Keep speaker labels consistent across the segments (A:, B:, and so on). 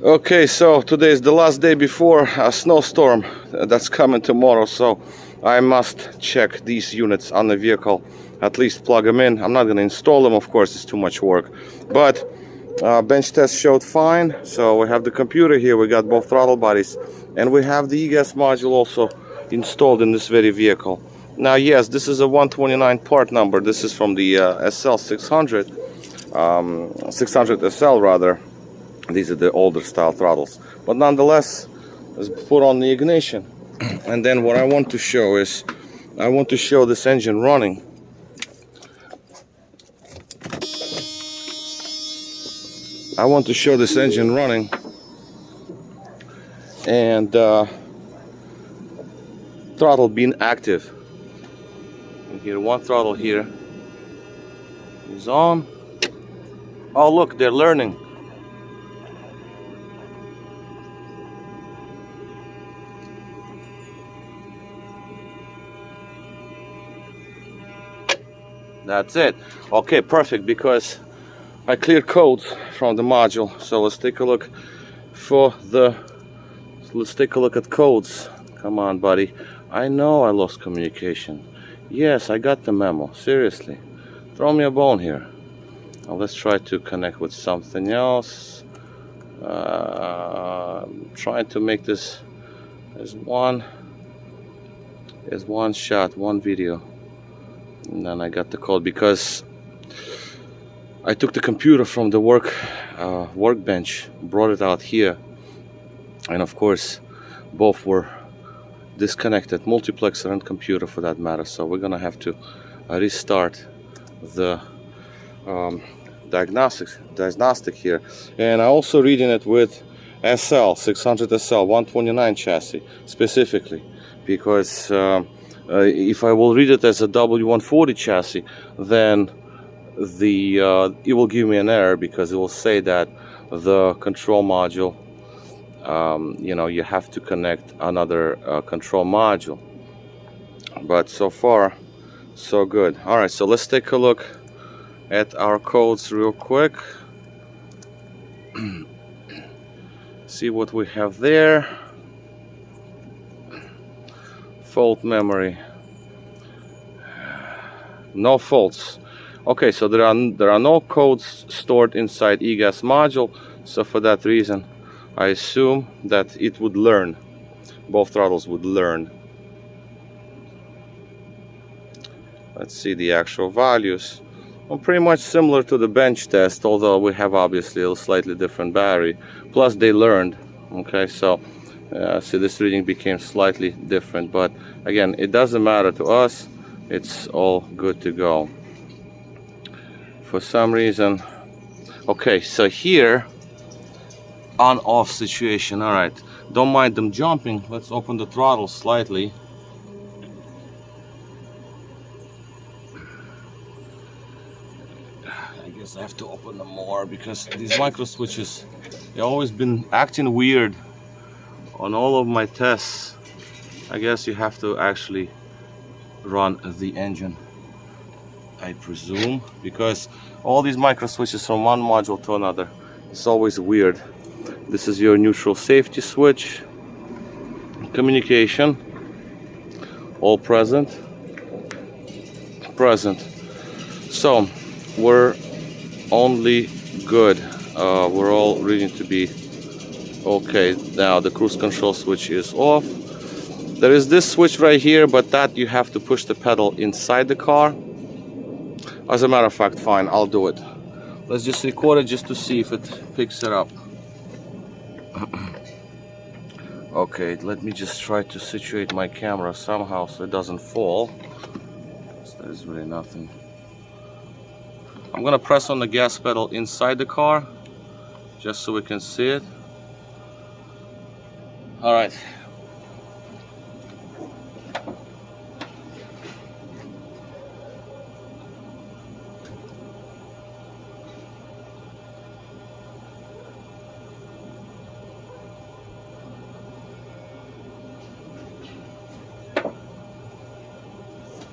A: Okay, so today is the last day before a snowstorm that's coming tomorrow, so I must check these units on the vehicle, at least plug them in. I'm not going to install them, of course, it's too much work, but bench test showed fine. So we have the computer here, we got both throttle bodies, and we have the Egas module also installed in this very vehicle. Now, yes, this is a 129 part number. This is from the SL 600, 600 SL rather. These are the older style throttles, but nonetheless, let's put on the ignition. And then what I want to show is, I want to show this engine running. I want to show this engine running, and throttle being active. You hear one throttle here is on. Oh, look, they're learning. That's it. Okay, perfect, because I cleared codes from the module. So let's take a look let's take a look at codes. Come on, buddy. I know I lost communication. Yes, I got the memo. Seriously. Throw me a bone here. Now let's try to connect with something else. Trying to make this as one shot, one video. And then I got the code because I took the computer from the workbench, brought it out here, and of course both were disconnected, multiplexer and computer for that matter. So we're gonna have to restart the diagnostic here. And I also reading it with SL 600 SL 129 chassis specifically, because if I will read it as a W140 chassis, then it will give me an error, because it will say that the control module, you know, you have to connect another control module. But so far so good. All right, so let's take a look at our codes real quick. See what we have there. Fault memory, no faults. Okay, so there are no codes stored inside Egas module, so for that reason I assume that it would learn, both throttles would learn. Let's see the actual values. Well, pretty much similar to the bench test, although we have obviously a slightly different battery, plus they learned. Okay, so see, this reading became slightly different, but again, it doesn't matter to us. It's all good to go. For some reason, okay, so here, on-off situation. All right, don't mind them jumping. Let's open the throttle slightly. I guess I have to open them more, because these micro switches, they've always been acting weird on all of my tests. I guess you have to actually run the engine, I presume, because all these micro switches from one module to another, it's always weird. This is your neutral safety switch, communication, all present. So we're only good. We're all ready to be okay. Now the cruise control switch is off. There is this switch right here, but that you have to push the pedal inside the car. As a matter of fact, fine, I'll do it. Let's just record it just to see if it picks it up. Okay, let me just try to situate my camera somehow so it doesn't fall. There is really nothing. I'm gonna press on the gas pedal inside the car just so we can see it. All right.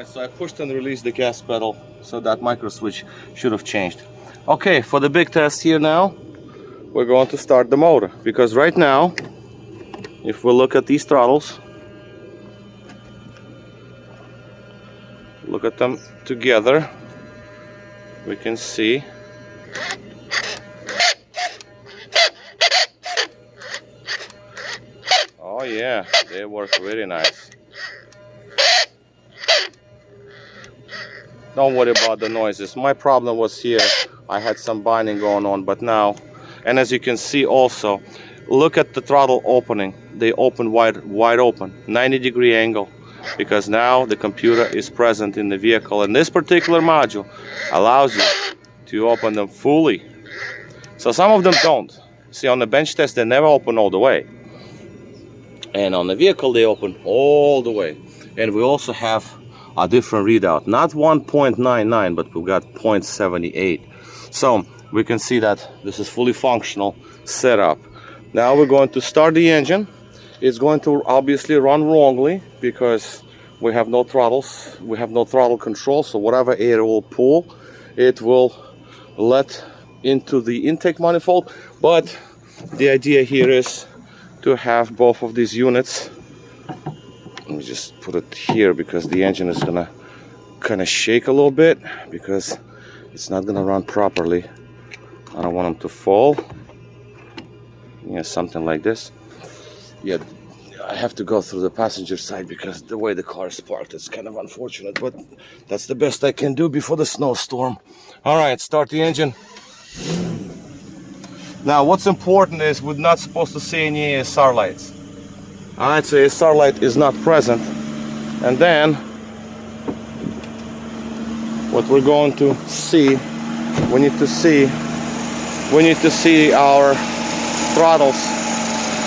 A: Alright, so I pushed and released the gas pedal, so that micro switch should have changed. Okay, for the big test here now, we're going to start the motor, because right now, if we look at these throttles, look at them together, we can see oh yeah, they work very nice. Don't worry about the noises. My problem was here, I had some binding going on, but now, and as you can see also, look at the throttle opening. They open wide open, 90-degree angle, because now the computer is present in the vehicle, and this particular module allows you to open them fully. So some of them don't. See, on the bench test they never open all the way, and on the vehicle they open all the way. And we also have a different readout, not 1.99, but we've got 0.78. So we can see that this is fully functional setup. Now we're going to start the engine. It's going to obviously run wrongly because we have no throttles, we have no throttle control, so whatever air will pull, it will let into the intake manifold. But the idea here is to have both of these units. Let me just put it here because the engine is gonna kind of shake a little bit because it's not gonna run properly. I don't want them to fall. Yeah, something like this. Yeah, I have to go through the passenger side because the way the car is parked, it's kind of unfortunate, but that's the best I can do before the snowstorm. All right, start the engine. Now, what's important is we're not supposed to see any ASR lights. Alright, so ASR light is not present. And then what we're going to see, we need to see our throttles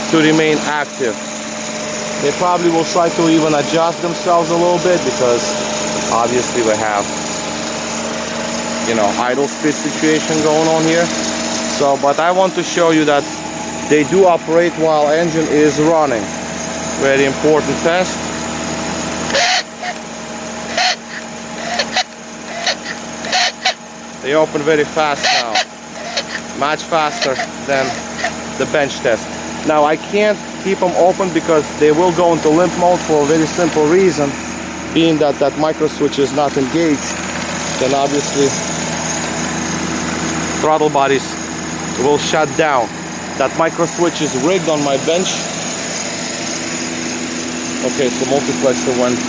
A: to remain active. They probably will try to even adjust themselves a little bit because obviously we have, you know, idle speed situation going on here. So, but I want to show you that they do operate while engine is running. Very important test. They open very fast now, much faster than the bench test. Now I can't keep them open because they will go into limp mode for a very simple reason, being that that micro switch is not engaged. Then obviously throttle bodies will shut down. That micro switch is rigged on my bench. Okay, so multiplexer went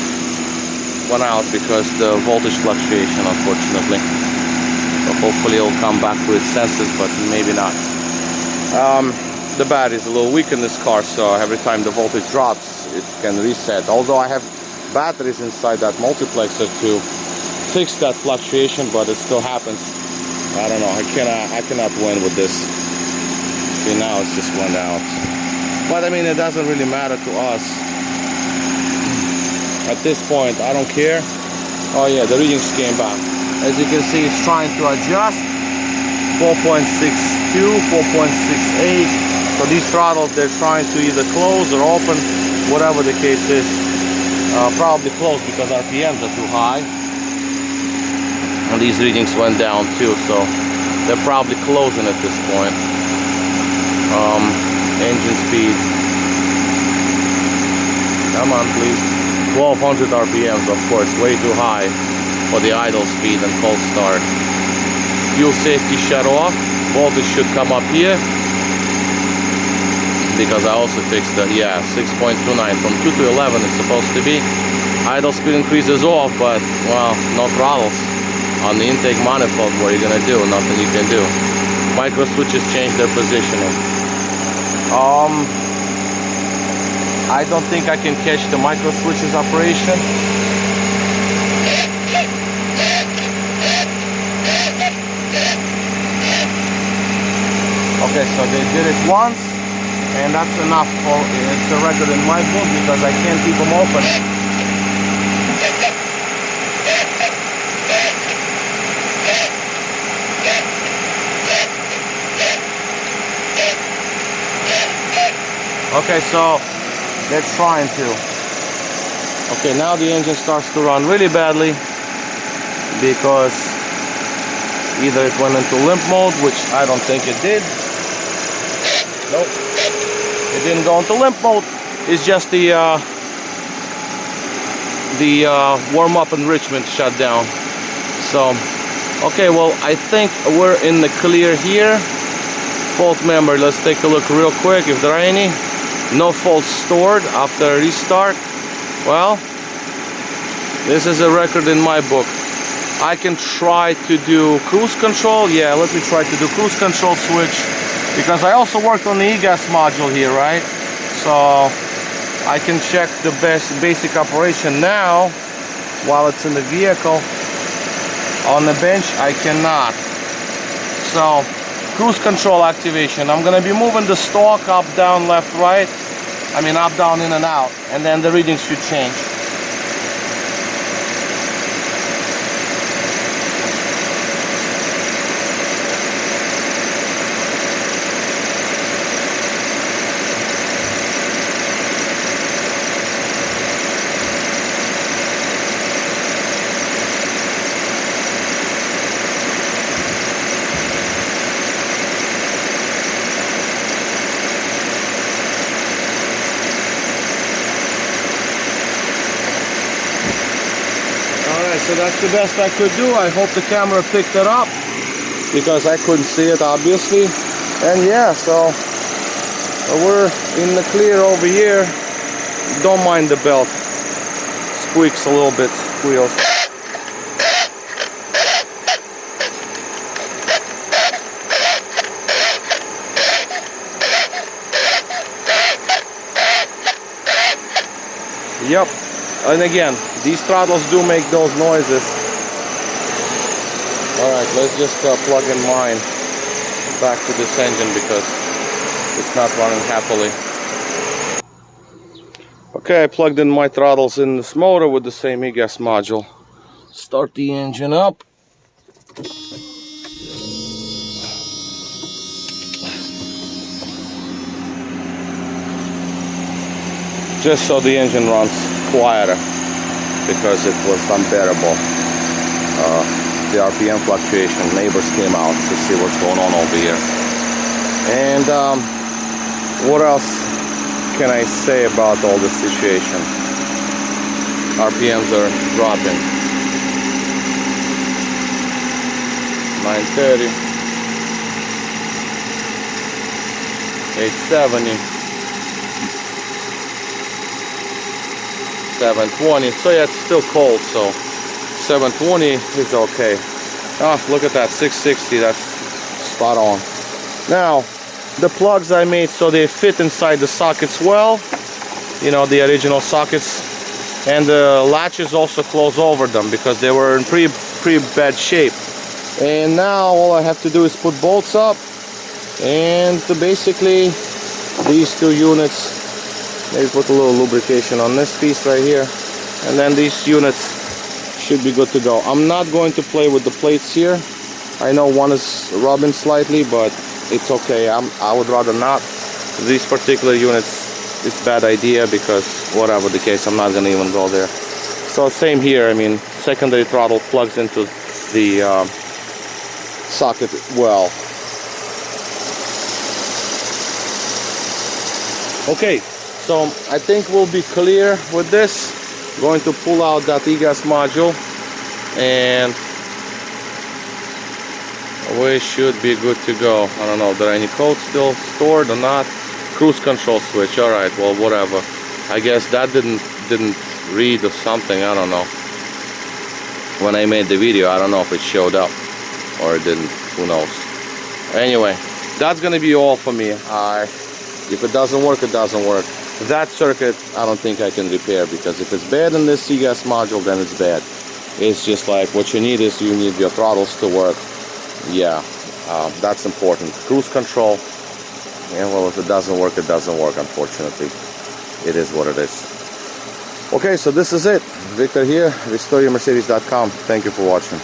A: out because the voltage fluctuation, unfortunately. So hopefully it'll come back to its senses, but maybe not. The battery is a little weak in this car, so every time the voltage drops, it can reset. Although I have batteries inside that multiplexer to fix that fluctuation, but it still happens. I don't know. I cannot win with this. See, now it's just went out. But I mean, it doesn't really matter to us. At this point, I don't care. Oh yeah, the readings came back. As you can see, it's trying to adjust. 4.62, 4.68. So these throttles, they're trying to either close or open, whatever the case is. Probably close because RPMs are too high. And these readings went down too, so they're probably closing at this point. Engine speed. Come on, please. 1200 RPMs, of course, way too high for the idle speed and cold start. Fuel safety shut off. Voltage should come up here because I also fixed the 6.29 from 2 to 11 it's supposed to be. Idle speed increases off, but well, no throttles on the intake manifold. What are you gonna do? Nothing you can do. Micro switches change their positioning. I don't think I can catch the micro switches operation. Okay, so they did it once, and that's enough for it's a record in my book because I can't keep them open. Okay, so they're trying to. Okay, now the engine starts to run really badly because either it went into limp mode, which I don't think it did, Nope. It didn't go into limp mode. It's just the warm-up enrichment shut down. So, okay, well, I think we're in the clear here. Fault memory, let's take a look real quick if there are any. No faults stored after restart. Well, this is a record in my book. I can try to do cruise control. Yeah, let me try to do cruise control switch, because I also worked on the Egas module here, right? So I can check the basic operation now while it's in the vehicle. On the bench, I cannot. So cruise control activation. I'm gonna be moving the stalk up, down, left, right. I mean up, down, in and out, and then the readings should change. So that's the best I could do. I hope the camera picked it up, because I couldn't see it obviously. And yeah, so we're in the clear over here. Don't mind the belt. Squeaks a little bit, squeals. Yep. And again, these throttles do make those noises. Alright, let's just plug in mine back to this engine, because it's not running happily. Okay, I plugged in my throttles in this motor with the same Egas module. Start the engine up. Just so the engine runs quieter, because it was unbearable. The RPM fluctuation. Neighbors came out to see what's going on over here. And what else can I say about all this situation? RPMs are dropping. 930, 870. 720. So yeah, it's still cold, so 720 is okay. Ah, look at that, 660, that's spot on. Now, the plugs I made, so they fit inside the sockets well, you know, the original sockets, and the latches also close over them, because they were in pretty bad shape. And now all I have to do is put bolts up, and to basically these two units, maybe put a little lubrication on this piece right here, and then these units should be good to go. I'm not going to play with the plates here. I know one is rubbing slightly, but it's okay. I would rather not. These particular units, it's a bad idea, because whatever the case, I'm not going to even go there. So same here. I mean, secondary throttle plugs into the socket well. Okay. So I think we'll be clear with this. Going to pull out that Egas module, and we should be good to go. I don't know if there are any codes still stored or not. Cruise control switch. All right. Well, whatever. I guess that didn't read or something. I don't know. When I made the video, I don't know if it showed up or it didn't. Who knows? Anyway, that's gonna be all for me. If it doesn't work, it doesn't work. That circuit, I don't think I can repair, because if it's bad in this Egas module, then it's bad. It's just like, what you need is, you need your throttles to work. Yeah, that's important. Cruise control, yeah, well, if it doesn't work, it doesn't work, unfortunately. It is what it is. Okay, so this is it. Victor here, RestoreYourMercedes.com. Thank you for watching.